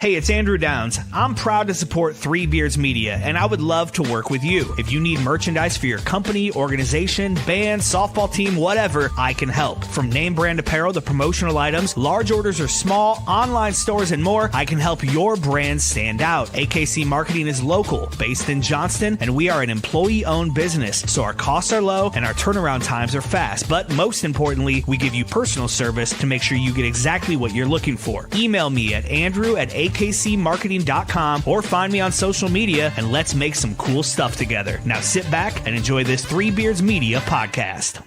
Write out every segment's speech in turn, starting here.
Hey, it's Andrew Downs. I'm proud to support Three Beards Media, and I would love to work with you. If you need merchandise for your company, organization, band, softball team, whatever, I can help. From name brand apparel to promotional items, large orders or small, online stores, and more, I can help your brand stand out. AKC Marketing is local, based in Johnston, and we are an employee-owned business, so our costs are low and our turnaround times are fast. But most importantly, we give you personal service to make sure you get exactly what you're looking for. Email me at andrew@akcmarketing.com or find me on social media, and let's make some cool stuff together. Now sit back and enjoy this Three Beards Media podcast.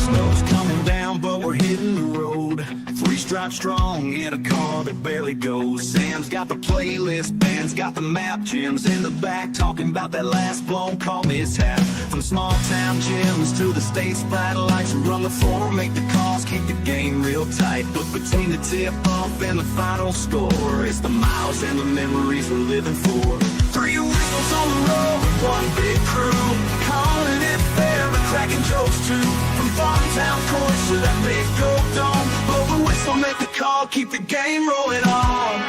Snow's coming down, but we're hitting the road. 3 stripes strong in a car that barely goes. Sam's got the playlist, band's got the map. Jim's in the back talking about that last blown call mishap. From small town gyms to the state's lights, who run the floor, make the calls, keep the game real tight. But between the tip-off and the final score, it's the miles and the memories we're living for. 3 whistles on the road with one big crew, calling it fair but cracking jokes too. From farm town courts to that big gold dome, blow the whistle, make the call, keep the game rolling on.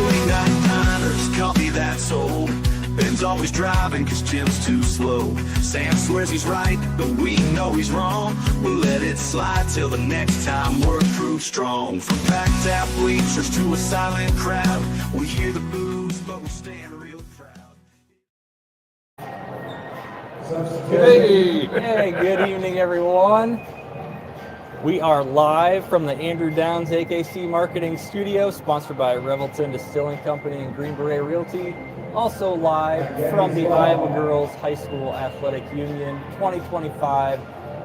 Late night diners, coffee that's old. Ben's always driving cause Jim's too slow. Sam swears he's right, but we know he's wrong. We'll let it slide till the next time we're proof strong. From packed out bleachers to a silent crowd, we hear the boos, but we're staying real proud. Hey, good evening, everyone. We are live from the Andrew Downs AKC Marketing Studio, sponsored by Revelton Distilling Company and Green Beret Realty. Also live from the Iowa Girls High School Athletic Union 2025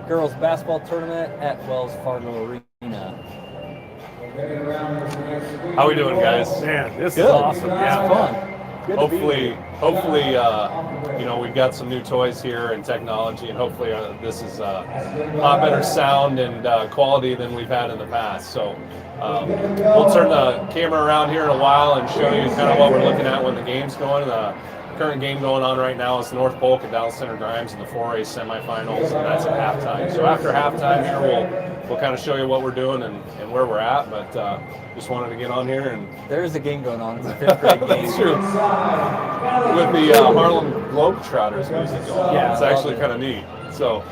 Girls Basketball Tournament at Wells Fargo Arena. How we doing, guys? Man, this Good. is awesome. It's Yeah. fun. Good to be Hopefully, here. we've got some new toys here and technology, and hopefully this is a lot better sound and quality than we've had in the past. So we'll turn the camera around here in a while and show you kind of what we're looking at when the game's going. The current game going on right now is North Polk and Dallas Center Grimes in the 4A semifinals, and that's at halftime. So after halftime here, we'll kind of show you what we're doing and where we're at, but just wanted to get on here and There is a game going on. It's a 5th grade game. That's true. With the Harlem Globetrotters music going. Yeah, It's I love actually it. kind of neat. So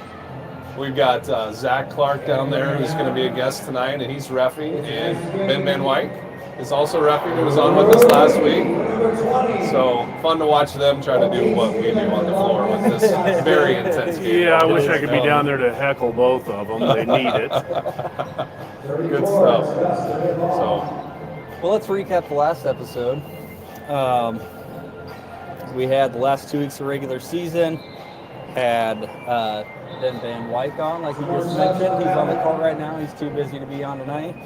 we've got Zach Clark down there who's going to be a guest tonight, and he's reffing. And Ben Van Wyk is also reffing, who was on with us last week. So fun to watch them try to do what we do on the floor with this very intense game. Yeah, I wish I could be down there to heckle both of them. They need it. Good stuff. So Well, let's recap the last episode. We had the last 2 weeks of regular season, had Ben Van Wyk on, like you just mentioned. He's on the court right now. He's too busy to be on tonight.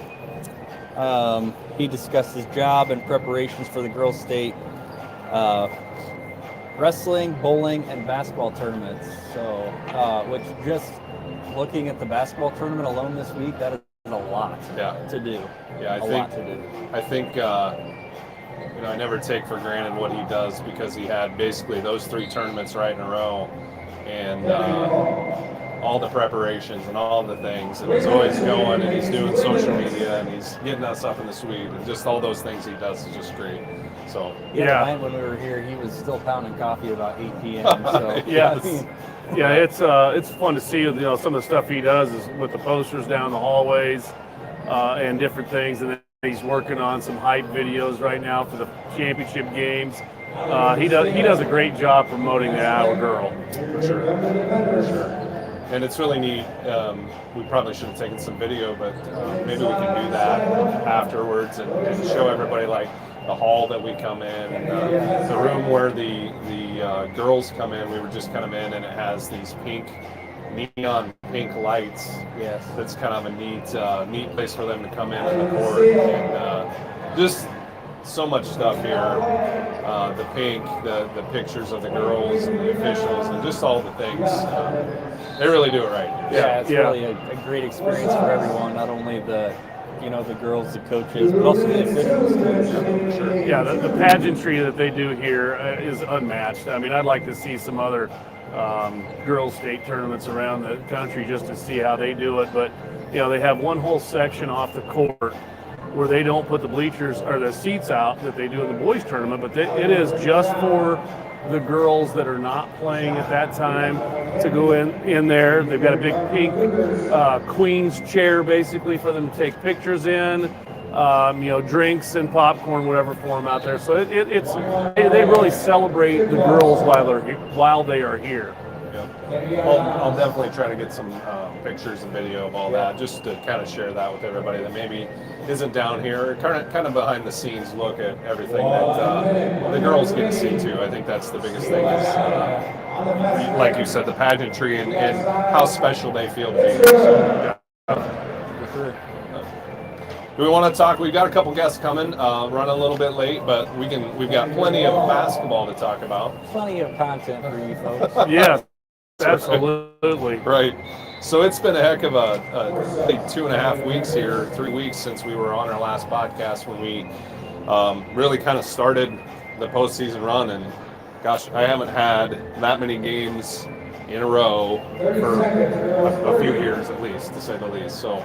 He discussed his job and preparations for the girls' state wrestling, bowling, and basketball tournaments. So, which just looking at the basketball tournament alone this week, that is a lot to do. Yeah, a lot to do. I think I never take for granted what he does, because he had basically those 3 tournaments right in a row, and all the preparations and all the things, and he's always going, and he's doing social media, and he's getting us up in the suite, and just all those things he does is just great. So Yeah. Tonight when we were here, he was still pounding coffee about 8 p.m. So Yes. I mean, Yeah, it's fun to see some of the stuff he does is with the posters down the hallways and different things, and then he's working on some hype videos right now for the championship games. He does a great job promoting the Iowa Girl. for sure. And it's really neat. We probably should have taken some video, but maybe we can do that afterwards and show everybody like the hall that we come in, and the room where the girls come in. We were just kind of in, and it has these neon pink lights. yes. That's kind of a neat place for them to come in the court, and just so much stuff here. The pink, the pictures of the girls and the officials, and just all the things. They really do it right. Yeah, it's Yeah. really a great experience for everyone, not only the girls, the coaches, but also the officials. Yeah, the pageantry that they do here is unmatched. I mean, I'd like to see some other girls state tournaments around the country just to see how they do it. But they have one whole section off the court where they don't put the bleachers or the seats out that they do in the boys tournament, but it is just for the girls that are not playing at that time to go in there. They've got a big pink queen's chair basically for them to take pictures in, drinks and popcorn, whatever for them out there. So they really celebrate the girls while they are here. I'll definitely try to get some pictures and video of all that, just to kind of share that with everybody that maybe isn't down here. Kind of behind the scenes look at everything that the girls get to see too. I think that's the biggest thing is, like you said, the pageantry and how special they feel to be here. So, do we want to talk? We've got a couple guests coming, running a little bit late, but we've got plenty of basketball to talk about. Plenty of content for you folks. Yeah. Absolutely. Right. So it's been a heck of a 2.5 weeks here, 3 weeks since we were on our last podcast when we really kind of started the postseason run. And gosh, I haven't had that many games in a row for a few years at least, to say the least. So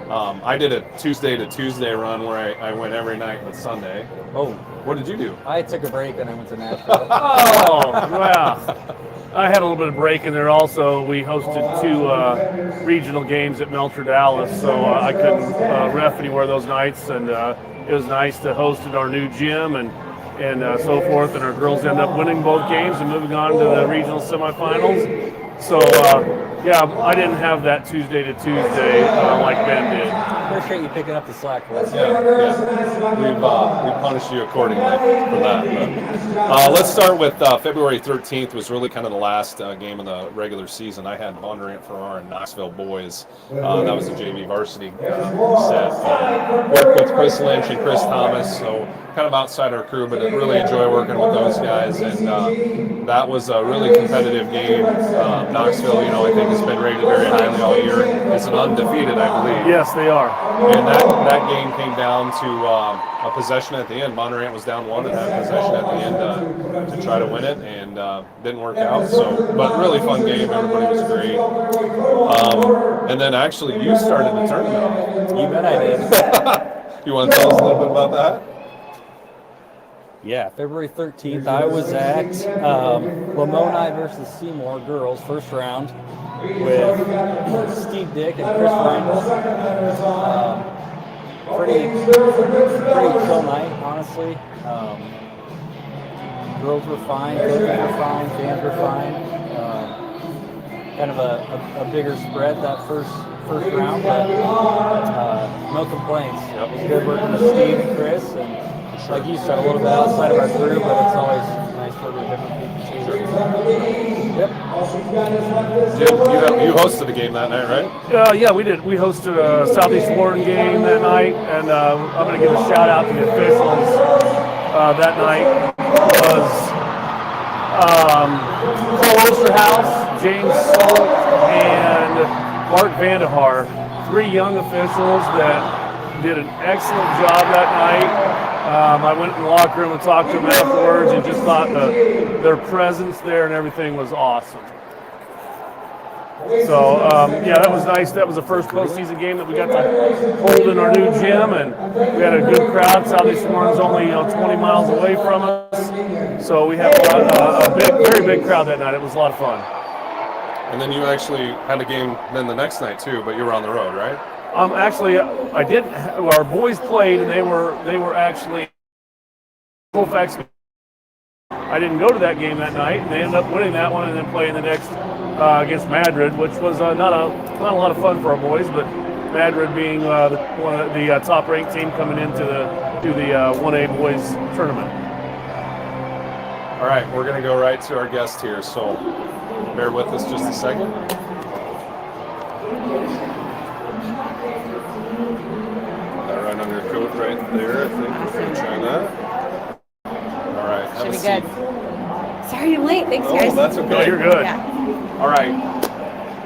I did a Tuesday to Tuesday run where I went every night but Sunday. Oh, what did you do? I took a break and I went to Nashville. Oh, wow. I had a little bit of break in there also. We hosted 2 regional games at Melcher, Dallas, so I couldn't ref anywhere those nights, and it was nice to host at our new gym and so forth, and our girls end up winning both games and moving on to the regional semifinals. So, I didn't have that Tuesday to Tuesday like Ben did. Appreciate you picking up the slack for us. Yeah. We punished you accordingly for that. But, let's start with February 13th was really kind of the last game of the regular season. I had Bondurant Farrar and Knoxville boys. That was a JV varsity set. Worked with Chris Lynch and Chris Thomas, so kind of outside our crew, but I really enjoy working with those guys. And that was a really competitive game. Knoxville, I think has been rated very highly all year. It's an undefeated, I believe. Yes, they are. And that game came down to a possession at the end. Bondurant was down 1 and had possession at the end to try to win it, and didn't work out. So, but really fun game. Everybody was great. And then actually, you started the tournament. You bet I did. You want to tell us a little bit about that? Yeah, February 13th, I was at Lamoni versus Seymour girls first round with Steve Dick and Chris Randall. Pretty chill night, honestly. Girls were fine, coaches were fine, fans were fine. Kind of a bigger spread that first round, but no complaints. It was good working with Steve and Chris, and like you said, a little bit outside of our crew, but it's always nice working with different people. Yep. You hosted a game that night, right? Yeah, we did. We hosted a Southeast Florida game that night, and I'm going to give a shout out to the officials. That night was Cole Osterhouse, James Salt, and Mark Vandehar, 3 young officials that did an excellent job that night. I went in the locker room and talked to them afterwards and just thought their presence there and everything was awesome. So, that was nice. That was the first postseason game that we got to hold in our new gym, and we had a good crowd. Southeast Florida's only 20 miles away from us, so we had a very big crowd that night. It was a lot of fun. And then you actually had a game then the next night too, but you were on the road, right? Actually, I did. Our boys played, and they were actually Colfax. I didn't go to that game that night, and they ended up winning that one, and then playing the next against Madrid, which was not a lot of fun for our boys. But Madrid being one of the top-ranked team coming into the 1A boys tournament. All right, we're going to go right to our guest here, so bear with us just a second. Right under your coat right there, I think. We're going to try that. All right. Should be good. Sorry I'm late. Thanks, guys. Oh, that's okay. No, you're good. Yeah. All right.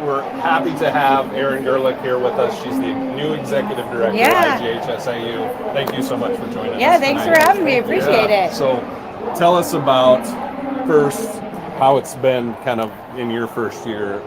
We're happy to have Erin Gerlich here with us. She's the new executive director Yeah. at IGHSAU. Thank you so much for joining us. Yeah, thanks tonight. for having me. I appreciate it. So tell us about, first, how it's been kind of in your first year.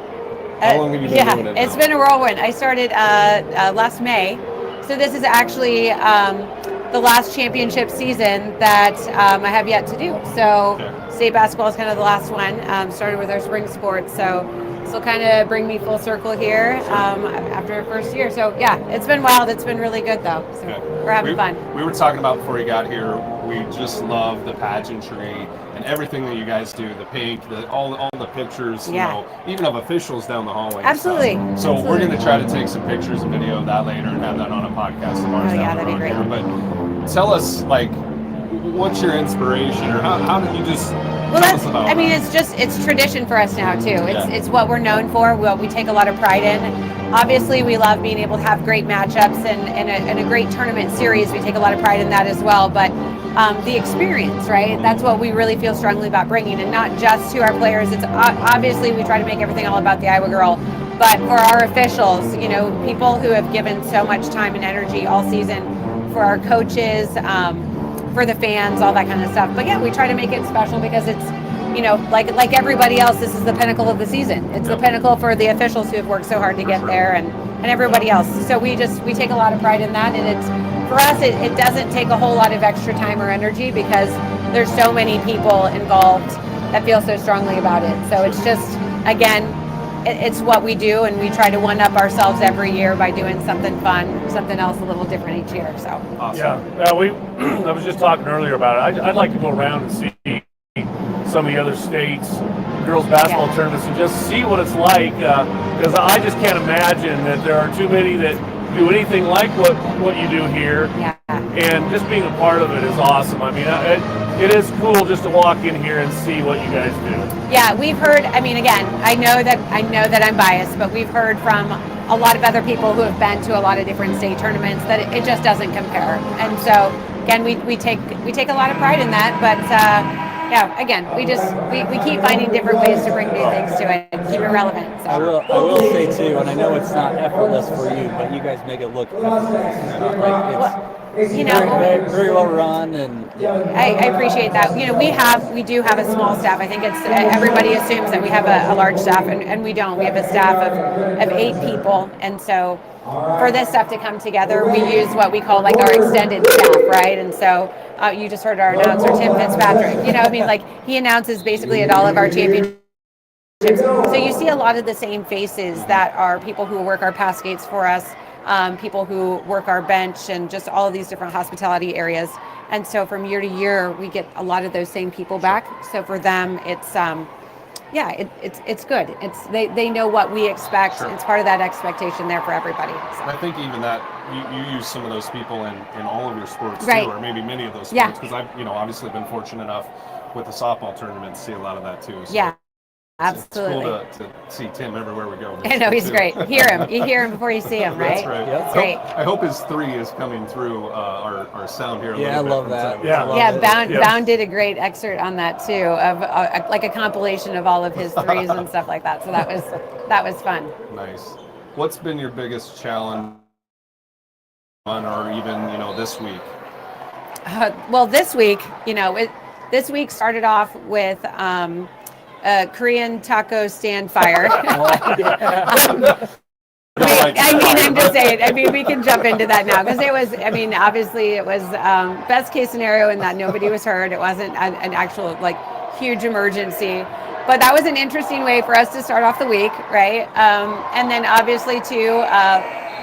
How long have you been doing it now? It's been a whirlwind. I started last May, so this is actually the last championship season that I have yet to do. So state basketball is kind of the last one. Started with our spring sports, so this will kind of bring me full circle here after our first year. So yeah, it's been wild. It's been really good though. So we're having fun. We were talking about before you got here. We just love the pageantry and everything that you guys do. The pink, all the pictures. You know, even of officials down the hallway. Absolutely. So we're going to try to take some pictures and video of that later and have that on a podcast of ours. Oh yeah, that'd be great. Here. But tell us, like, what's your inspiration, or how did you just? Well, I mean, it's tradition for us now too. It's what we're known for. What we take a lot of pride in. Obviously, we love being able to have great matchups and a great tournament series. We take a lot of pride in that as well. But the experience, right? That's what we really feel strongly about bringing, and not just to our players. It's obviously we try to make everything all about the Iowa girl, but for our officials, you know, people who have given so much time and energy all season, for our coaches. For the fans, all that kind of stuff. But yeah, we try to make it special because it's, you know, like everybody else, this is the pinnacle of the season. It's the pinnacle for the officials who have worked so hard to get there, and everybody else. So we take a lot of pride in that, and it's, for us, it doesn't take a whole lot of extra time or energy because there's so many people involved that feel so strongly about it. So it's just, again, it's what we do, and we try to one-up ourselves every year by doing something fun, something else a little different each year. So awesome. Yeah, I was just talking earlier about it. I'd like to go around and see some of the other states' girls basketball tournaments and just see what it's like, because I just can't imagine that there are too many that do anything like what you do here. Yeah. And just being a part of it is awesome. I mean, it is cool just to walk in here and see what you guys do. Yeah, we've heard, I mean, again, I know that I'm biased, but we've heard from a lot of other people who have been to a lot of different state tournaments that it just doesn't compare. And so, again, we take a lot of pride in that, but yeah, again, we keep finding different ways to bring new things to it and keep it relevant. So. I will say too, and I know it's not effortless for you, but you guys make it look effortless. It's not like it's very well run, and I appreciate that. You know, we do have a small staff. I think it's everybody assumes that we have a large staff, and we don't. We have a staff of 8 people, and so for this stuff to come together, we use what we call like our extended staff, right? And so you just heard our announcer, Tim Fitzpatrick. You know, I mean, like he announces basically at all of our championships. So you see a lot of the same faces that are people who work our pass gates for us, people who work our bench, and just all of these different hospitality areas. And so from year to year, we get a lot of those same people back. So for them, it's it's good. It's they know what we expect. It's part of that expectation there for everybody. So. And I think even that you use some of those people in all of your sports right. too, or maybe many of those sports, because I've obviously been fortunate enough with the softball tournament to see a lot of that too. So yeah. Absolutely. It's cool to see Tim everywhere we go. I know, he's great. You hear him before you see him, right? That's right. That's great. I hope his 3 is coming through our sound here. I love that. Bound did a great excerpt on that too, of like a compilation of all of his threes and stuff like that. So that was fun. Nice. What's been your biggest challenge, or even this week? Well, this week, this week started off with. Korean taco stand fire. I'm just saying. I mean, we can jump into that now because it was. I mean, obviously, it was best case scenario in that nobody was hurt. It wasn't an actual huge emergency, but that was an interesting way for us to start off the week, right? And then obviously too,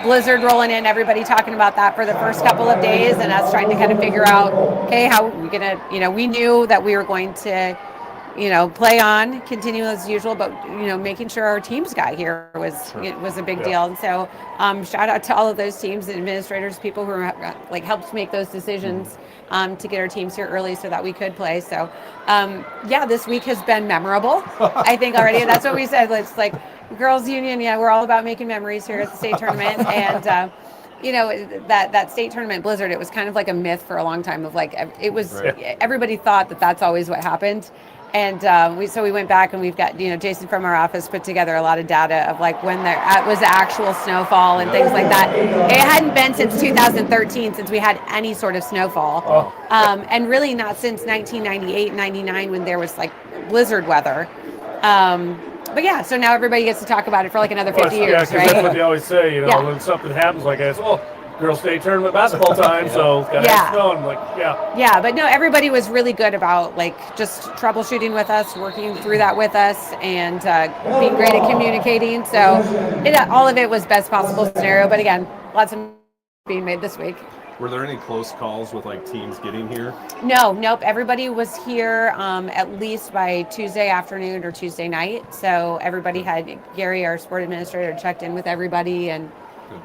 blizzard rolling in. Everybody talking about that for the first couple of days, and us trying to kind of figure out, okay, how are we gonna? We knew that we were going to. Play on, continue as usual, but making sure our teams got here was a big deal. And so, shout out to all of those teams, administrators, people who helped make those decisions to get our teams here early so that we could play. So, this week has been memorable. I think already that's what we said. It's like girls' union. Yeah, we're all about making memories here at the state tournament, and. That state tournament blizzard, it was kind of like a myth for a long time of it was everybody thought that that's always what happened. And we went back, and we've got, Jason from our office put together a lot of data of like when there was actual snowfall and things like that. It hadn't been since 2013 since we had any sort of snowfall, and really not since 1998, 99 when there was like blizzard weather. But yeah, so now everybody gets to talk about it for like another 50 years, because right? that's what they always say. When something happens like that, well, girls' state tournament basketball time, so it's got to have snow. And Yeah, but no, everybody was really good about like just troubleshooting with us, working through that with us, and being great at communicating. So all of it was best possible scenario. But again, lots of being made this week. Were there any close calls with like teams getting here? Nope. Everybody was here at least by Tuesday afternoon or Tuesday night. So everybody had, Gary, our sport administrator, checked in with everybody. And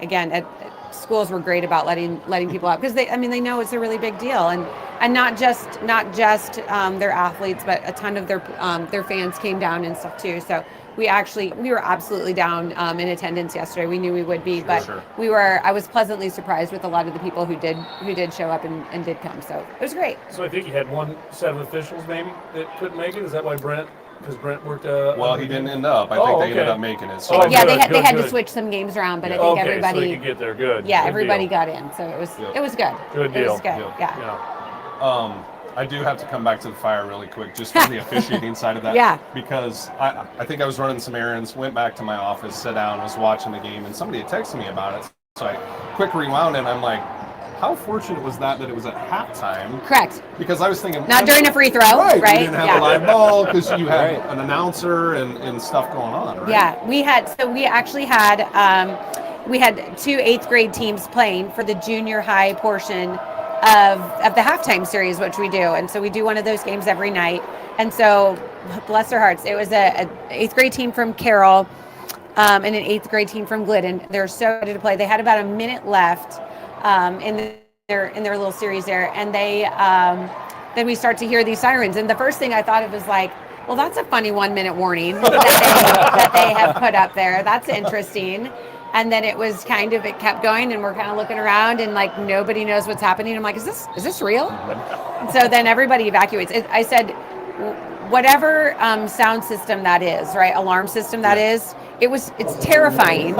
again, schools were great about letting people out because they know it's a really big deal, and not just their athletes, but a ton of their fans came down and stuff too. So we were absolutely down in attendance yesterday. We knew we would be, but I was pleasantly surprised with a lot of the people who did show up and did come. So it was great. So I think you had one set of officials maybe that couldn't make it. Is that why Brent? Because Brent worked. Well, he didn't end up. I think they ended up making it. So they had to switch some games around, but I think everybody. So they could get there. Good. Yeah, good everybody deal. got in, so it was good. Good deal. It was good. Yeah. I do have to come back to the fire really quick, just from the officiating side of that. Yeah. Because I think I was running some errands, went back to my office, sat down, was watching the game, and somebody had texted me about it. So I quick rewound, and I'm like, how fortunate was that it was at halftime? Correct. Because I was thinking... Not during a free throw, right? You didn't have a live ball because you had an announcer and stuff going on, right? Yeah, we actually had 2 8th grade teams playing for the junior high portion of the halftime series, which we do. And so we do one of those games every night. And so, bless their hearts, it was a 8th grade team from Carroll and an 8th grade team from Glidden. They're so ready to play. They had about a minute left in their little series there, and then we start to hear these sirens. And the first thing I thought of was like, well, that's a funny 1 minute warning that they have put up there. That's interesting. And then it kept going, and we're kind of looking around, and like nobody knows what's happening. I'm like, is this real? So then everybody evacuates. I said, whatever sound system that is, right, alarm system that is, it's terrifying.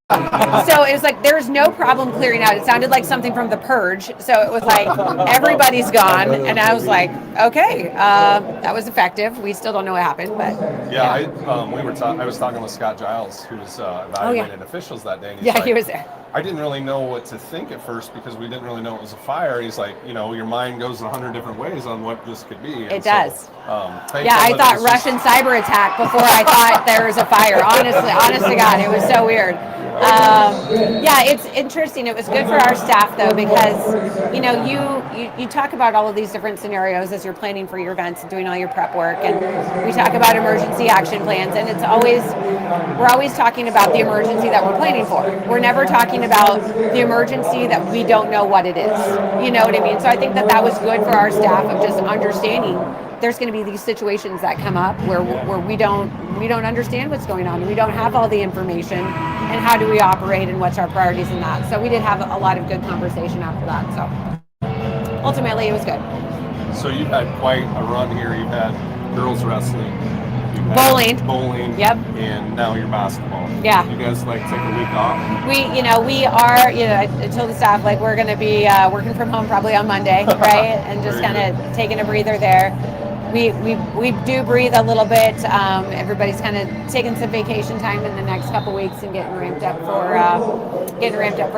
So it was like there's no problem clearing out. It sounded like something from The Purge. So it was like everybody's gone, and I was like, okay, that was effective. We still don't know what happened, but I was talking with Scott Giles, who was evaluating officials that day. And he was there. I didn't really know what to think at first because we didn't really know it was a fire. He's like, your mind goes 100 different ways on what this could be. And it does. I thought Russian cyber attack before I thought there was a fire. Honest to God, it was so weird. It's interesting. It was good for our staff though, because you talk about all of these different scenarios as you're planning for your events and doing all your prep work, and we talk about emergency action plans, and we're always talking about the emergency that we're planning for. We're never talking about the emergency that we don't know what it is. You know what I mean? So I think that was good for our staff of just understanding there's going to be these situations that come up where we don't understand what's going on, and we don't have all the information, and how do we operate, and what's our priorities in that. So we did have a lot of good conversation after that. So ultimately, it was good. So you've had quite a run here. You've had girls wrestling, bowling, yep, and now you're basketball. Yeah. You guys take a week off? We are. I told the staff we're going to be working from home probably on Monday, right, and just kind of taking a breather there. We do breathe a little bit. Everybody's kind of taking some vacation time in the next couple weeks and getting ramped up for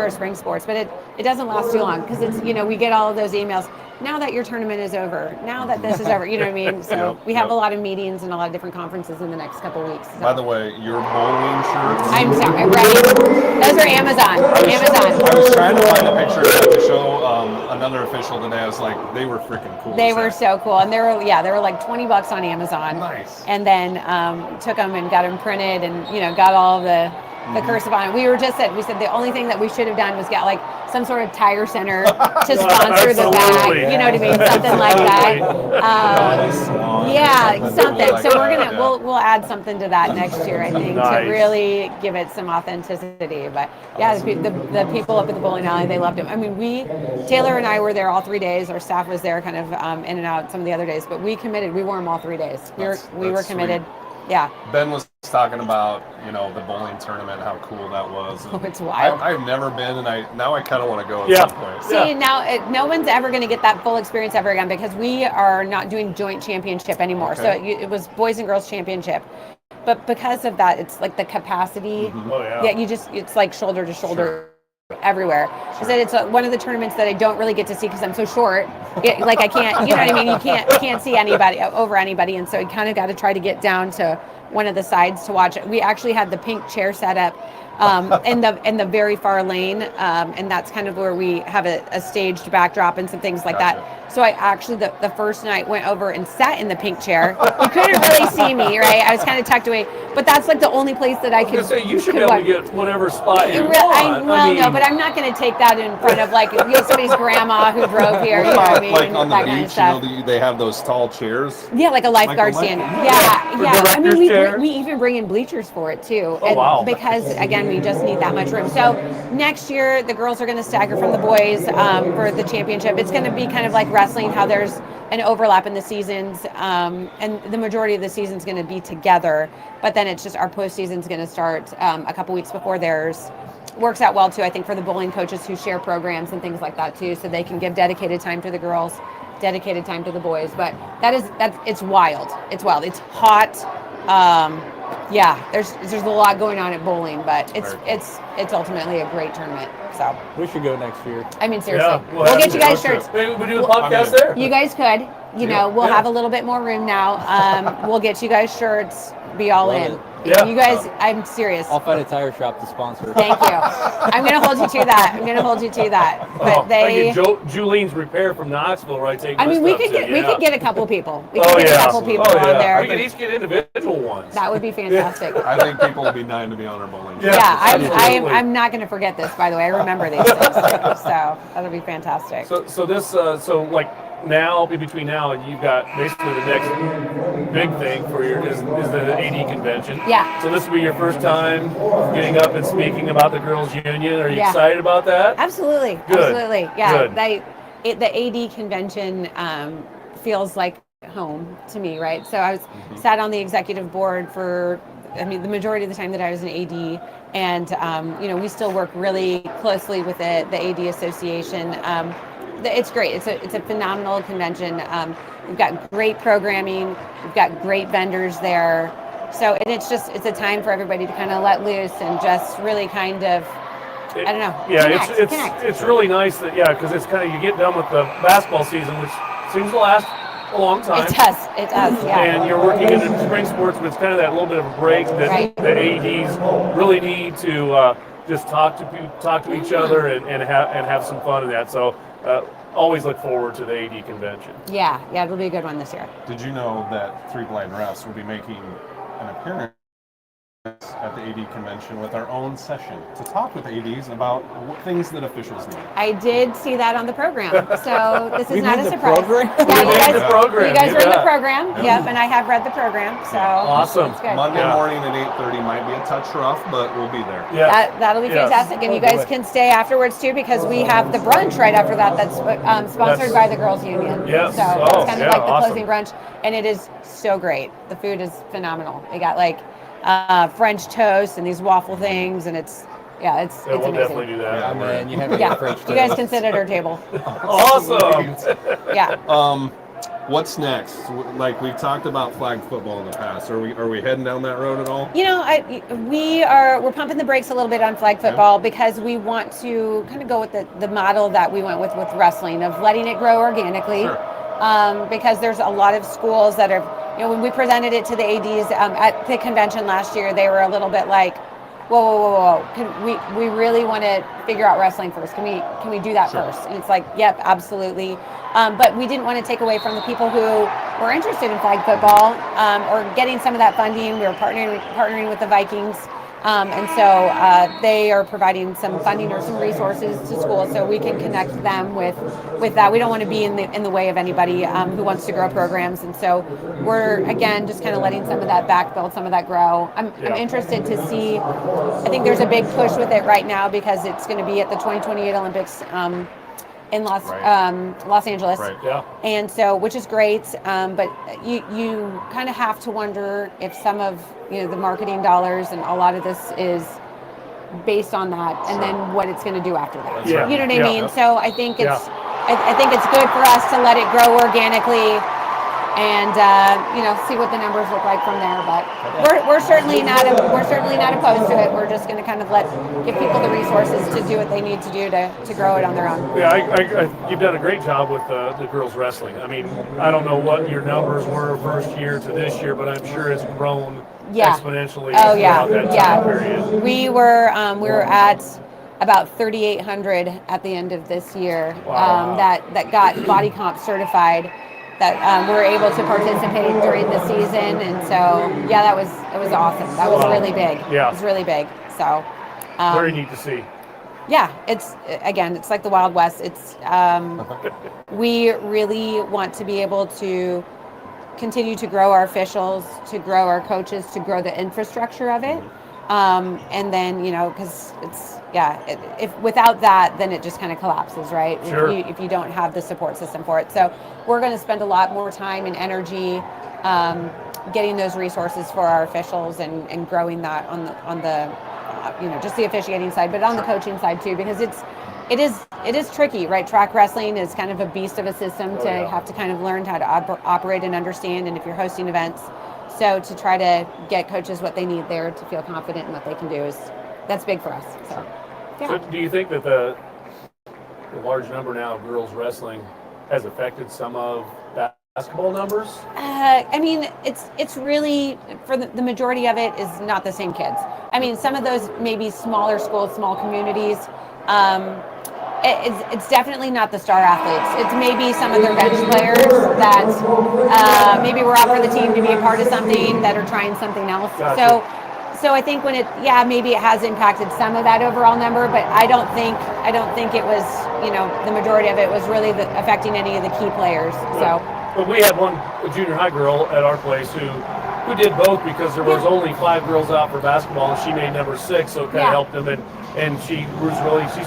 our spring sports. But it doesn't last too long because it's we get all of those emails. Now that your tournament is over, now that this is over, you know what I mean? So we have a lot of meetings and a lot of different conferences in the next couple of weeks. So. By the way, your bowling shirts. I'm sorry, right? Those are Amazon. I was trying to find a picture to show another official today. I was like, they were freaking cool. They were so cool, and they were like $20 on Amazon. Nice. And then took them and got them printed, and got all the the curse of honor. We said the only thing that we should have done was get like some sort of tire center to sponsor the bag. Absolutely. You know what I mean? Something like that. Yeah, something. So we'll add something to that next year, I think, Nice. to really give it some authenticity. But yeah, the people up at the bowling alley, they loved it. I mean, Taylor and I were there all 3 days. Our staff was there kind of in and out some of the other days, but we committed. We wore them all 3 days. We were That's committed. sweet. Yeah. Ben was talking about, the bowling tournament, how cool that was. And Oh, it's wild. I've never been, and now I kind of want to go at Yeah. some point. See, now no one's ever going to get that full experience ever again because we are not doing joint championship anymore. So Okay. it was boys and girls championship. But because of that, it's like the capacity. Oh, yeah. Yeah, it's like shoulder to shoulder. Everywhere. I said it's one of the tournaments that I don't really get to see because I'm so short. Like I can't, you know what I mean? You can't see anybody over anybody, and so you kind of got to try to get down to one of the sides to watch it. We actually had the pink chair set up in the very far lane, and that's kind of where we have a staged backdrop and some things like Gotcha. that. So I actually the first night went over and sat in the pink chair. You couldn't really see me, right? I was kind of tucked away, but that's like the only place that I I was could. gonna say, you should could be able watch. to get whatever spot you No, but I'm not going to take that in front of like somebody's grandma who drove here. You know what I mean? Like on the That kind of beach, stuff. they have those tall chairs. Yeah, like a lifeguard Like a stand. life- Yeah. I mean, director's chair? we even bring in bleachers for it too. Oh, wow. Because again, we just need that much room. So next year, the girls are going to stagger from the boys for the championship. It's going to be kind of like wrestling, how there's an overlap in the seasons, and the majority of the season's going to be together. But then it's just our postseason's going to start a couple weeks before theirs. Works out well too, I think, for the bowling coaches who share programs and things like that too, so they can give dedicated time to the girls, dedicated time to the boys. But it's wild. It's wild. It's hot. Yeah, there's a lot going on at bowling, but it's ultimately a great tournament. So We should go next year. I mean, seriously, Yeah, we'll get you guys shirts. Maybe we do the podcast there. You guys could. We'll have a little bit more room now. We'll get you guys shirts. Be all Love in. it. Yeah. You guys, I'm serious. I'll find a tire shop to sponsor. Thank you. I'm going to hold you to that. But they. Julene's Repair from Knoxville, right? I mean, we could get a couple people. We could Oh, get yeah. a couple people Oh, on yeah. there. We could each get individual ones. That would be fantastic. I think people will be dying to be on our bowling. Yeah. Yeah, Absolutely. I'm not going to forget this. By the way, I remember these things too, so that'll be fantastic. So like now, in between now and you've got basically the next big thing for is the AD convention. Yeah. So this will be your first time getting up and speaking about the girls' union. Are you Yeah. excited about that? Absolutely, Good. absolutely. Yeah, Good. the AD convention feels like home to me, right? So I was sat on the executive board for, the majority of the time that I was an AD, and we still work really closely with the AD Association. It's great. It's a phenomenal convention. We've got great programming. We've got great vendors there. So it's a time for everybody to kind of let loose and just really kind of, I don't know. Yeah, connect. it's really nice that because it's kind of you get done with the basketball season, which seems to last a long time. It does, yeah. And you're working in spring sports, but it's kind of that little bit of a break that Right. the ADs really need to just talk to each other and have some fun in that. So always look forward to the AD convention. Yeah, it'll be a good one this year. Did you know that Three Blind Refs will be making an appearance at the AD convention with our own session to talk with ADs about things that officials need? I did see that on the program, so this is We not made a the surprise. program? Yeah, We you made guys, the program, you guys were in the yeah. program. Yep, and I have read the program, so Awesome. it's good. Monday Yeah. morning at 8:30 might be a touch rough, but we'll be there. Yeah. That'll be Yes. fantastic, and you guys can stay afterwards too because we have the brunch right after that. That's sponsored That's- by the Girls Union. Yes. So Oh, it's kind of yeah, like the awesome. closing brunch, and it is so great. The food is phenomenal. They got like French toast and these waffle things, and it's Yeah, we'll amazing. definitely do that. I mean, you have to Yeah, get French you guys toast. can sit at our table. Awesome. Yeah. What's next? Like we've talked about flag football in the past. Are we heading down that road at all? We're pumping the brakes a little bit on flag football because we want to kind of go with the model that we went with wrestling of letting it grow organically. Sure. Because there's a lot of schools that are, when we presented it to the ADs at the convention last year, they were a little bit like, whoa. We really want to figure out wrestling first. Can we do that Sure. first? And it's like, yep, absolutely. But we didn't want to take away from the people who were interested in flag football or getting some of that funding. We were partnering with the Vikings And so they are providing some funding or some resources to schools so we can connect them with that. We don't want to be in the way of anybody who wants to grow programs. And so we're, again, just kind of letting some of that back build, some of that grow. I'm interested to see, I think there's a big push with it right now because it's going to be at the 2028 Olympics in Los Angeles. Right. Yeah. And so, which is great, but you kind of have to wonder if some of the marketing dollars and a lot of this is based on that, and then what it's going to do after that. Yeah. You know what I mean? Yeah. So I think it's I think it's good for us to let it grow organically, and see what the numbers look like from there. But we're certainly not opposed to it. We're just going to kind of give people the resources to do what they need to do to grow it on their own. Yeah, you've done a great job with the girls wrestling. I mean, I don't know what your numbers were first year to this year, but I'm sure it's grown exponentially throughout that time period. We were at about 3,800 at the end of this year. Wow. That got body comp certified. That were able to participate during the season, and so it was awesome. That was really big. Yeah, it was really big. So very neat to see. Yeah, it's like the Wild West. It's we really want to be able to continue to grow our officials, to grow our coaches, to grow the infrastructure of it, and then because if without that, then it just kind of collapses, right? Sure. If you don't have the support system for it. So we're going to spend a lot more time and energy getting those resources for our officials and growing that on the just the officiating side, but on the coaching side too, because it is tricky, right? Track wrestling is kind of a beast of a system have to kind of learn how to operate and understand, and if you're hosting events, so to try to get coaches what they need there to feel confident in what they can do that's big for us. So do you think that the large number now of girls wrestling has affected some of basketball numbers? I mean, it's really, for the majority of it is not the same kids. I mean, some of those maybe smaller schools, small communities, it's definitely not the star athletes. It's maybe some of their bench players that maybe were out for the team to be a part of something, that are trying something else. Gotcha. So I think when maybe it has impacted some of that overall number, but I don't think it was, the majority of it was really affecting any of the key players. So. But we had a junior high girl at our place who did both, because there was only 5 girls out for basketball, and she made number 6, so it kind of helped them. And she's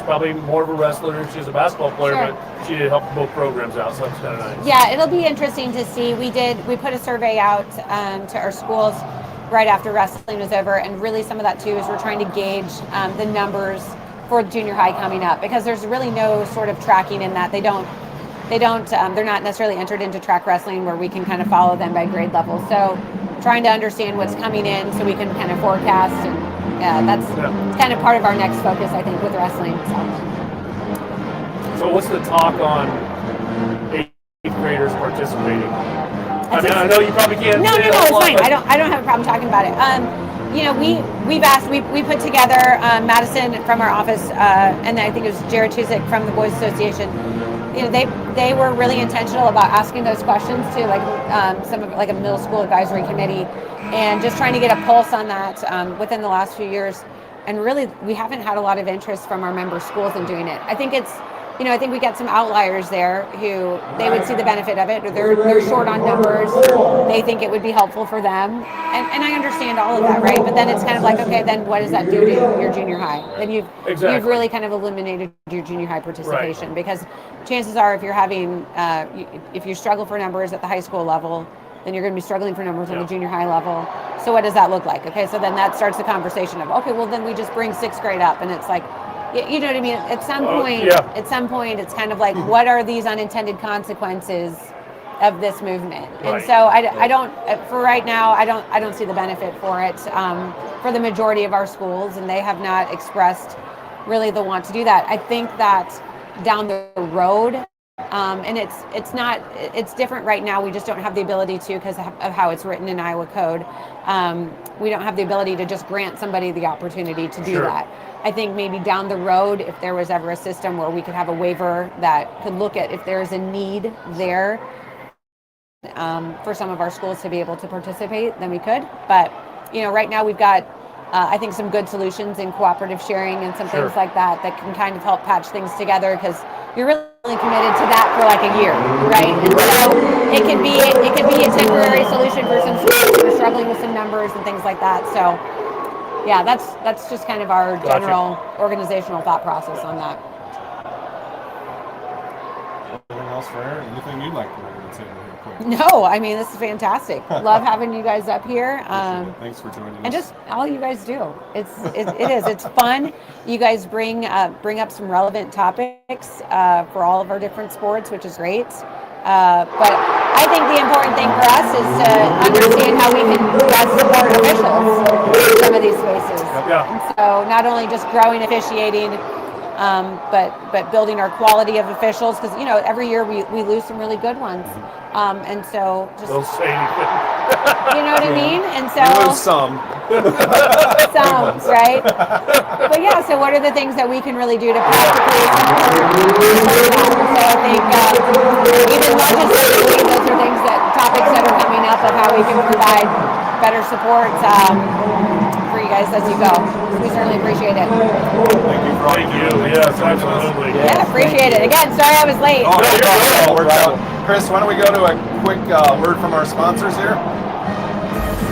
probably more of a wrestler than she's a basketball player, but she did help both programs out, so that's kind of nice. Yeah, it'll be interesting to see. We put a survey out to our schools right after wrestling was over, and really some of that too is we're trying to gauge the numbers for junior high coming up, because there's really no sort of tracking in that. They're not necessarily entered into track wrestling where we can kind of follow them by grade level. So trying to understand what's coming in so we can kind of forecast, and that's kind of part of our next focus, I think, with wrestling. So what's the talk on 8th graders participating? I know you probably can't. No, it's fine. I don't have a problem talking about it. We put together Madison from our office, and I think it was Jared Chuzik from the Boys Association. They were really intentional about asking those questions to some of a middle school advisory committee, and just trying to get a pulse on that within the last few years. And really, we haven't had a lot of interest from our member schools in doing it. I think I think we get some outliers there who they would see the benefit of it, or they're short on numbers. They think it would be helpful for them. And I understand all of that, right? But then it's kind of like, okay, then what does that do to your junior high? Then you've really kind of eliminated your junior high participation, because chances are if you're having, if you struggle for numbers at the high school level, then you're going to be struggling for numbers on the junior high level. So what does that look like? Okay, so then that starts the conversation of, okay, well then we just bring 6th grade up, and it's like, you know what I mean? At some point, it's kind of like, what are these unintended consequences of this movement? And so I don't, for right now, I don't see the benefit for it for the majority of our schools, and they have not expressed really the want to do that. I think that down the road, and it's different right now. We just don't have the ability to, because of how it's written in Iowa code. We don't have the ability to just grant somebody the opportunity to do that. I think maybe down the road, if there was ever a system where we could have a waiver that could look at if there's a need there for some of our schools to be able to participate, then we could. But right now we've got I think some good solutions in cooperative sharing and some things like that can kind of help patch things together, because you're really committed to that for like a year, right? And so it can be a temporary solution for some schools who are struggling with some numbers and things like that. So yeah, that's just kind of our general organizational thought process on that. Anything else for Aaron? Anything you'd like to bring to the table here quick? No, I mean, this is fantastic. Love having you guys up here. Thanks for joining us. And just all you guys do. It is. It's fun. You guys bring up some relevant topics for all of our different sports, which is great. But I think the important thing for us is to understand how we can best support officials in some of these spaces. Yeah. And so not only just growing officiating, but building our quality of officials, because every year we lose some really good ones, and so just Don't say anything. you know what I mean. And so You lose some. right. But yeah, so what are the things that we can really do to practically support that? So I think even legislatively, those are things topics that are coming up of how we can provide better support for you guys as you go. We certainly appreciate it. Thank you. Yes, absolutely. Yeah, appreciate it. Again, sorry I was late. Oh, worked out. Chris, why don't we go to a quick word from our sponsors here?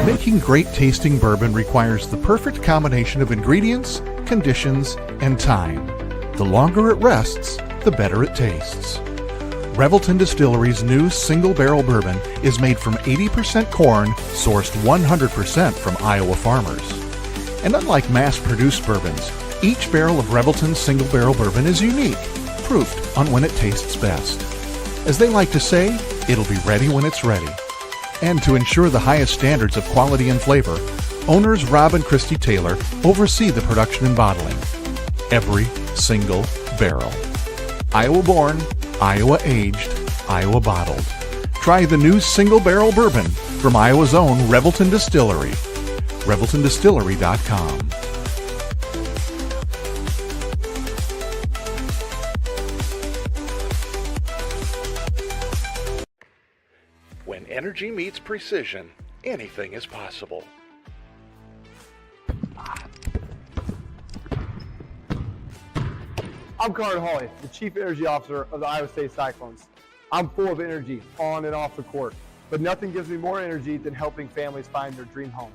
Making great tasting bourbon requires the perfect combination of ingredients, conditions, and time. The longer it rests, the better it tastes. Revelton Distillery's new single barrel bourbon is made from 80% corn, sourced 100% from Iowa farmers. And unlike mass-produced bourbons, each barrel of Revelton's single barrel bourbon is unique, proofed on when it tastes best. As they like to say, it'll be ready when it's ready. And to ensure the highest standards of quality and flavor, owners Rob and Christy Taylor oversee the production and bottling. Every single barrel. Iowa born, Iowa aged, Iowa bottled. Try the new single barrel bourbon from Iowa's own Revelton Distillery. ReveltonDistillery.com. When energy meets precision, anything is possible. I'm Carter Hawley, the Chief Energy Officer of the Iowa State Cyclones. I'm full of energy on and off the court, but nothing gives me more energy than helping families find their dream home.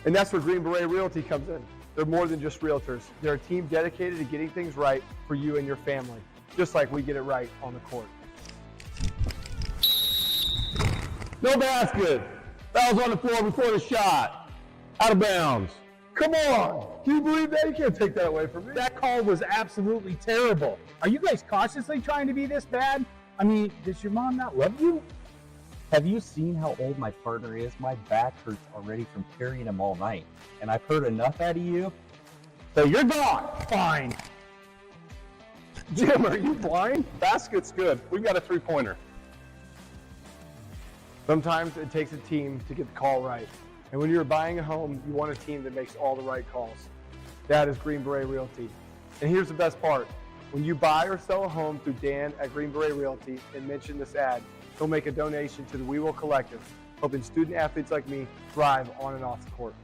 And that's where Green Beret Realty comes in. They're more than just realtors. They're a team dedicated to getting things right for you and your family, just like we get it right on the court. No basket. That was on the floor before the shot. Out of bounds. Come on! Can you believe that? You can't take that away from me. That call was absolutely terrible. Are you guys cautiously trying to be this bad? I mean, does your mom not love you? Have you seen how old my partner is? My back hurts already from carrying him all night. And I've heard enough out of you. So you're gone. Fine. Jim, are you blind? Basket's good. We've got a three-pointer. Sometimes it takes a team to get the call right. And when you're buying a home, you want a team that makes all the right calls. That is Green Beret Realty. And here's the best part. When you buy or sell a home through Dan at Green Beret Realty and mention this ad, he'll make a donation to the We Will Collective, helping student athletes like me thrive on and off the court.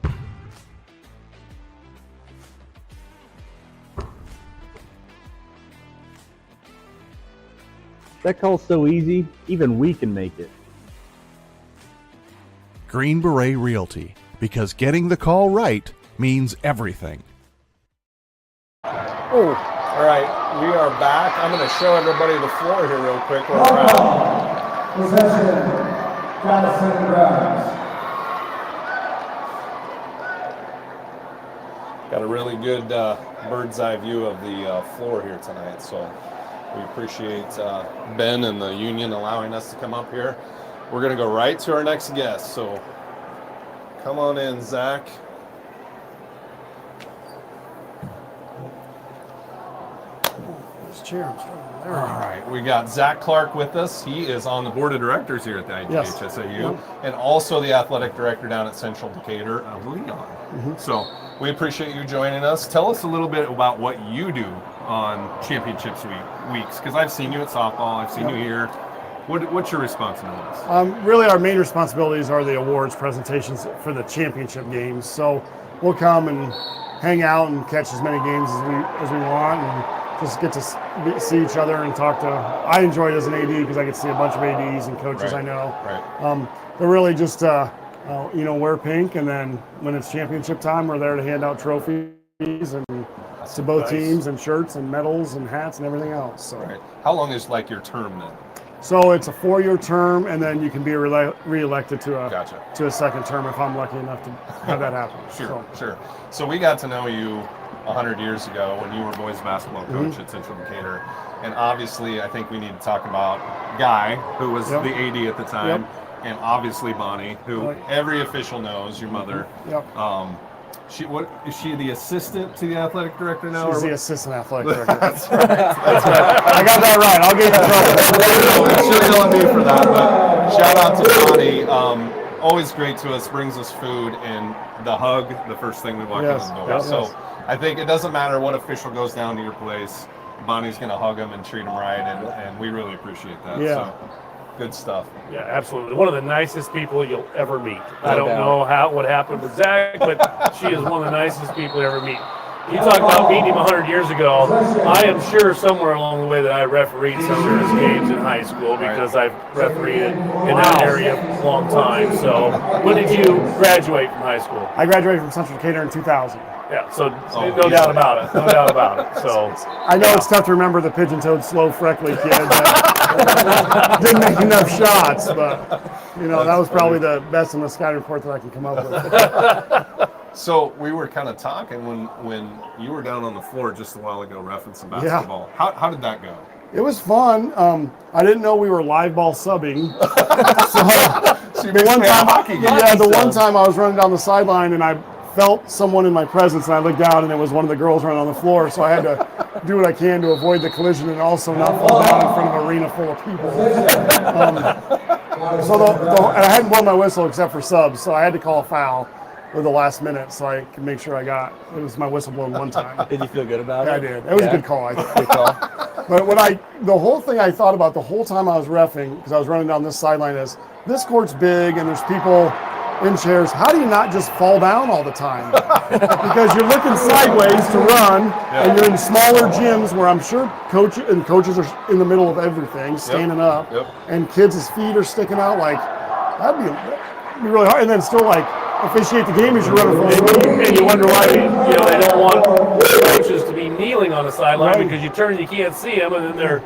That call's so easy, even we can make it. Green Beret Realty, because getting the call right means everything. Oh, all right, we are back. I'm going to show everybody the floor here real quick where we're at. Possession, Jonathan Grimes. Got a really good bird's eye view of the floor here tonight, so we appreciate Ben and the union allowing us to come up here. We're going to go right to our next guest, so come on in, Zach. All right, we got Zach Clark with us. He is on the board of directors here at the ITHSAU, and also the athletic director down at Central Decatur of Leon. So we appreciate you joining us. Tell us a little bit about what you do on championships weeks, because I've seen you at softball, I've seen you here. What's your responsibilities? Really, our main responsibilities are the awards presentations for the championship games. So we'll come and hang out and catch as many games as we want, and just get to see each other and talk to. I enjoy it as an AD because I get to see a bunch of ADs and coaches I know. Right. But really just wear pink, and then when it's championship time, we're there to hand out trophies and to both teams, and shirts and medals and hats and everything else. So. Right. How long is like your term then? So it's a 4-year term, and then you can be re-elected to a second term if I'm lucky enough to have that happen. Sure. So we got to know you 100 years ago when you were boys basketball coach at Central Decatur, and obviously I think we need to talk about Guy, who was the AD at the time, and obviously Bonnie, who every official knows, your mother. Is she the assistant to the athletic director now? She's the assistant athletic director. That's right. I got that right. I'll get in trouble. She'll yell at me for that, but shout out to Bonnie. Always great to us, brings us food, and the hug, the first thing we walk in the door. So I think it doesn't matter what official goes down to your place, Bonnie's going to hug him and treat him right, and we really appreciate that. Yeah. So, good stuff. Yeah, absolutely. One of the nicest people you'll ever meet. I don't know what happened with Zach, but she is one of the nicest people you ever meet. You talk about meeting him 100 years ago. I am sure somewhere along the way that I refereed some of his games in high school because I've refereed in that area a long time. So when did you graduate from high school? I graduated from Central Decatur in 2000. Yeah, so no doubt about it. No doubt about it. So I know it's tough to remember the pigeon-toed, slow, freckly kid that didn't make enough shots, but that was probably the best in the scouting report that I can come up with. So we were kind of talking when you were down on the floor just a while ago referencing basketball. Yeah. How did that go? It was fun. I didn't know we were live ball subbing. So the one time I was running down the sideline and I felt someone in my presence, and I looked out and it was one of the girls running on the floor, so I had to do what I can to avoid the collision and also not fall down in front of an arena full of people. And I hadn't blown my whistle except for subs, so I had to call a foul at the last minute so I could make sure it was my whistle blown one time. Did you feel good about it? I did. It was a good call, I think. Good call. But the whole thing I thought about the whole time I was reffing, because I was running down this sideline, is this court's big and there's people in chairs. How do you not just fall down all the time? Because you're looking sideways to run, and you're in smaller gyms where I'm sure coaches are in the middle of everything, standing up, and kids' feet are sticking out. Like that'd be really hard. And then still officiate the game as you're running full. And you wonder why they don't want coaches to be kneeling on the sideline because you turn and you can't see them, and then they're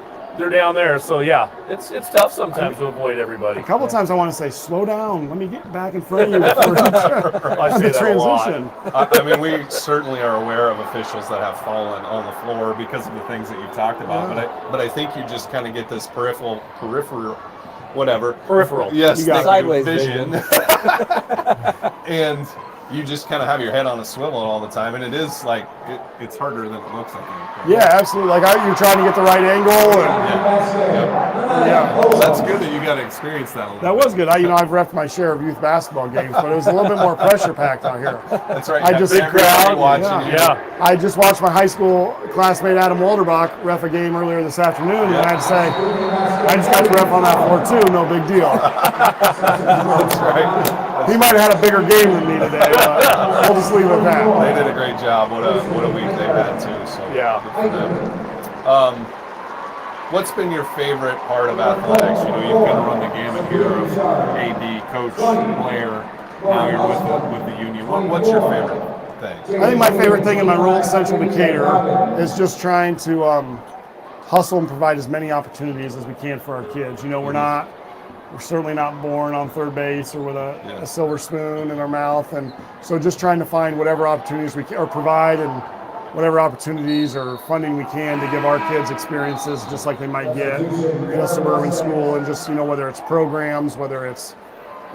down there. So it's tough sometimes to avoid everybody. A couple times I want to say, slow down, let me get back in front of you before I say the transition. I mean, we certainly are aware of officials that have fallen on the floor because of the things that you've talked about. But I think you just kind of get this peripheral. Yes, sideways vision. And you just kind of have your head on a swivel all the time, and it is it's harder than it looks like. Yeah, absolutely. You're trying to get the right angle. Well, that's good that you got to experience that a little. That was good. I've reffed my share of youth basketball games, but it was a little bit more pressure packed out here. That's right. I just big crowd watching you. I just watched my high school classmate Adam Walderbach ref a game earlier this afternoon, and I had to say, I just got to ref on that floor too. No big deal. That's right. He might have had a bigger game than me today, but we'll just leave it at that. They did a great job. What a week they've had too. So good for them. What's been your favorite part of athletics? You've kind of run the gamut here of AD, coach, player. Now you're with the union. What's your favorite thing? I think my favorite thing in my role at Central Decatur is just trying to hustle and provide as many opportunities as we can for our kids. We're certainly not born on third base or with a silver spoon in our mouth, and so just trying to find whatever opportunities we can, or provide, and whatever opportunities or funding we can to give our kids experiences just like they might get in a suburban school, and just whether it's programs, whether it's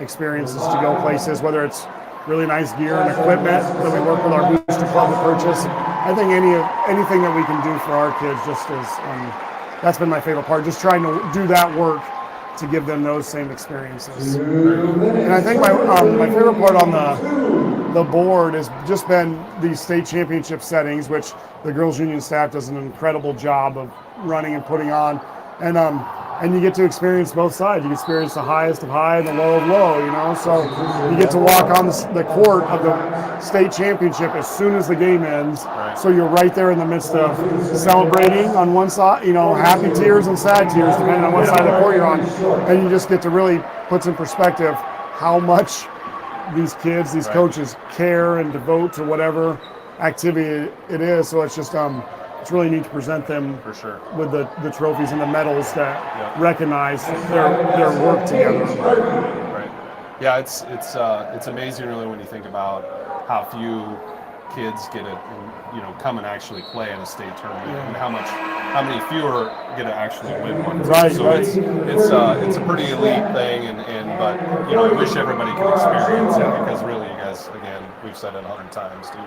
experiences to go places, whether it's really nice gear and equipment that we work with our booster club to purchase. I think anything that we can do for our kids just is that's been my favorite part, just trying to do that work to give them those same experiences. And I think my favorite part on the board has just been the state championship settings, which the girls union staff does an incredible job of running and putting on. And and you get to experience both sides. You experience the highest of high and the low of low, you know. So you get to walk on the court of the state championship as soon as the game ends. Right. So you're right there in the midst of celebrating on one side, you know, happy tears and sad tears, depending on what side of the court you're on. And you just get to really put in perspective how much these kids, these coaches care and devote to whatever activity it is. So it's just it's really neat to present them for sure with the trophies and the medals that recognize their work together. Right. Yeah, it's amazing really when you think about how few kids get it, you know, come and actually play in a state tournament, and how many fewer get to actually win one. Right, so it's a pretty elite thing, but you know, I wish everybody could experience it, because really, you guys, again, we've said it 100 times, do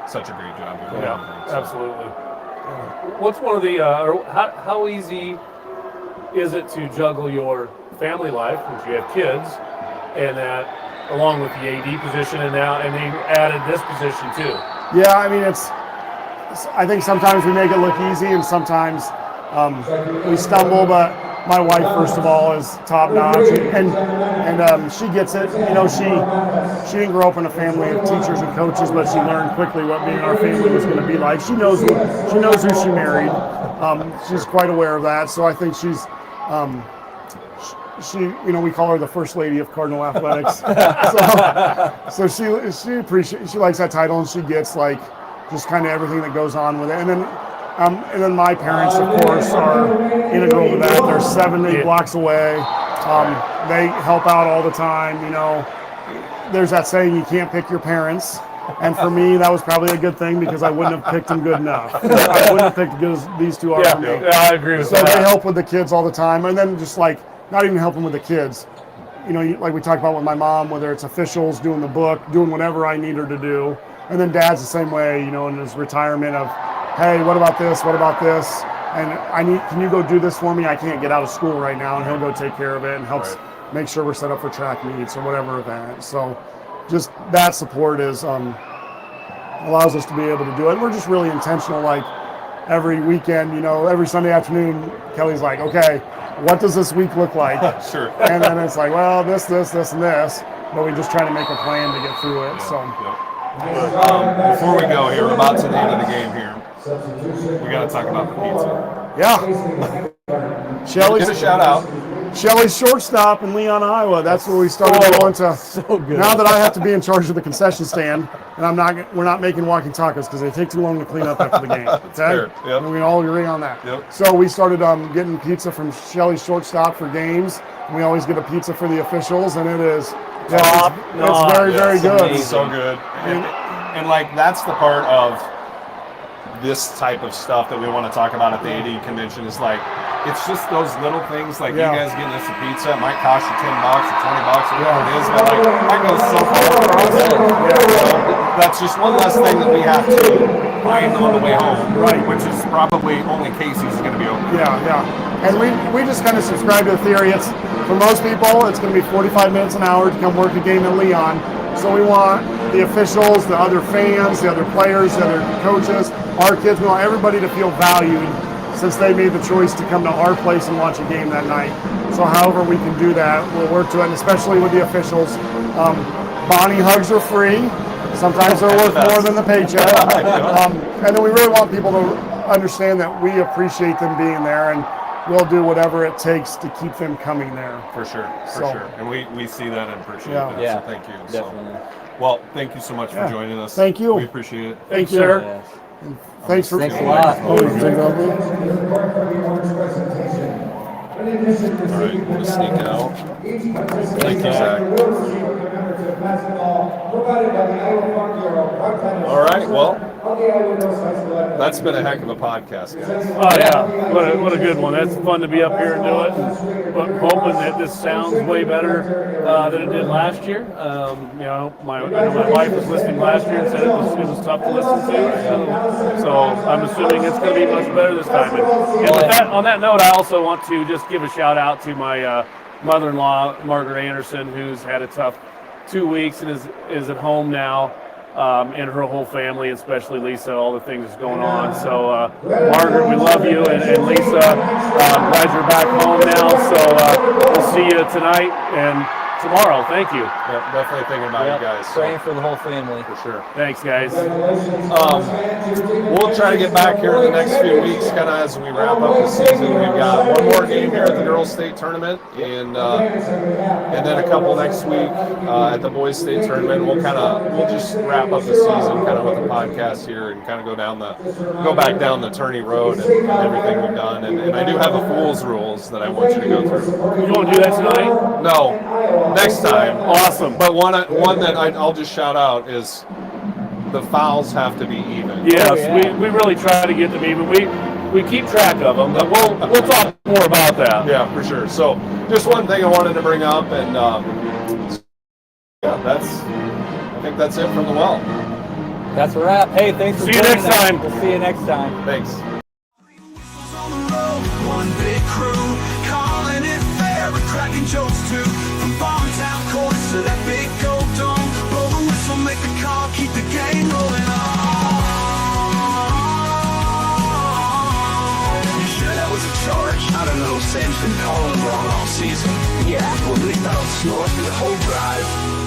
such a great job. Absolutely. What's one of the how easy is it to juggle your family life, since you have kids, and that along with the AD position, and they added this position too? Yeah, I mean, I think sometimes we make it look easy, and sometimes we stumble. But my wife, first of all, is top notch, and she gets it. You know, she didn't grow up in a family of teachers and coaches, but she learned quickly what being in our family was going to be like. She knows who she married. She's quite aware of that. So I think she's. She, you know, we call her the first lady of Cardinal Athletics. so she likes that title, and she gets like just kind of everything that goes on with it. And then my parents, of course, are integral to that. They're 7-8 blocks away. They help out all the time. You know, there's that saying, you can't pick your parents. And for me, that was probably a good thing, because I wouldn't have picked them good enough. I wouldn't have picked as good as these two are for me. Yeah, I agree with that. So they help with the kids all the time, and then just like, not even helping with the kids. You know, like we talked about with my mom, whether it's officials, doing the book, doing whatever I need her to do. And then Dad's the same way, you know, in his retirement of, hey, what about this? What about this? And can you go do this for me? I can't get out of school right now. And he'll go take care of it and helps make sure we're set up for track meets or whatever event. So just that support allows us to be able to do it. We're just really intentional, like every weekend, you know, every Sunday afternoon, Kelly's like, okay, what does this week look like? Sure. And then it's like, well, this, and this. But we just try to make a plan to get through it. Before we go here, we're about to the end of the game here. We got to talk about the pizza. Yeah. Shelly's Give a shout out. Shelly's Shortstop in Leon, Iowa. That's where we started going to. So good. Now that I have to be in charge of the concession stand, and we're not making walking tacos because they take too long to clean up after the game. Okay, Yep. And we all agree on that. Yep. So we started getting pizza from Shelly's Shortstop for games. We always get a pizza for the officials, and it is it's very, very good. It's so good. And like, that's the part of this type of stuff that we want to talk about at the AD convention, is like, it's just those little things, like you guys getting us a pizza. It might cost you $10 or $20 or whatever it is, but like, that goes so far across it. So that's just one less thing that we have to find on the way home, which is probably only Casey's is going to be open. Yeah. And we just kind of subscribe to the theory. It's, for most people, it's going to be 45 minutes an hour to come work a game in Leon. So we want the officials, the other fans, the other players, the other coaches, our kids, we want everybody to feel valued, since they made the choice to come to our place and watch a game that night. So however we can do that, we'll work to it, and especially with the officials. Bonnie hugs are free. Sometimes they're worth more than the paycheck. And then we really want people to understand that we appreciate them being there, and we'll do whatever it takes to keep them coming there. For sure. And we see that and appreciate that. Yeah, so thank you. definitely. Well, thank you so much for joining us. Thank you. We appreciate it. Thank you, sir. Yes. Thanks a lot. All right, we'll sneak out. Thank you, Zach. All right, well, that's been a heck of a podcast, guys. Oh yeah, what a good one. That's fun to be up here and do it. But hoping that this sounds way better than it did last year. You know, I know my wife was listening last year and said it was tough to listen to. So I'm assuming it's going to be much better this time. And with that, on that note, I also want to just give a shout out to my mother-in-law, Margaret Anderson, who's had a tough 2 weeks and is at home now. and her whole family, especially Lisa, all the things that's going on. So, Margaret, we love you, and Lisa, I'm glad you're back home now. So we'll see you tonight and tomorrow. Thank you. Yeah, definitely thinking about you guys. So. Praying for the whole family. For sure. Thanks, guys. We'll try to get back here in the next few weeks, kind of as we wrap up the season. We've got one more game here at the girls' state tournament, and then a couple next week at the boys' state tournament. We'll just wrap up the season kind of with a podcast here and kind of go back down the tourney road and everything we've done. And I do have a fool's rules that I want you to go through. You want to do that tonight? No. Next time. Awesome. But one that I'll just shout out is the fouls have to be even. Yes, we really try to get them even. We keep track of them, but we'll talk more about that. Yeah, for sure. So just one thing I wanted to bring up, and I think that's it from the well. That's a wrap. Hey, thanks for See you joining next us. time. We'll see you next time. Thanks. One big crew, calling it fair, but cracking jokes too. From farm town courts to that big gold dome, blow the whistle, make the call, keep the game rolling on. You sure that was a charge? I don't know, Sam's been calling wrong all season. Yeah, well, at least I don't snore through the whole drive.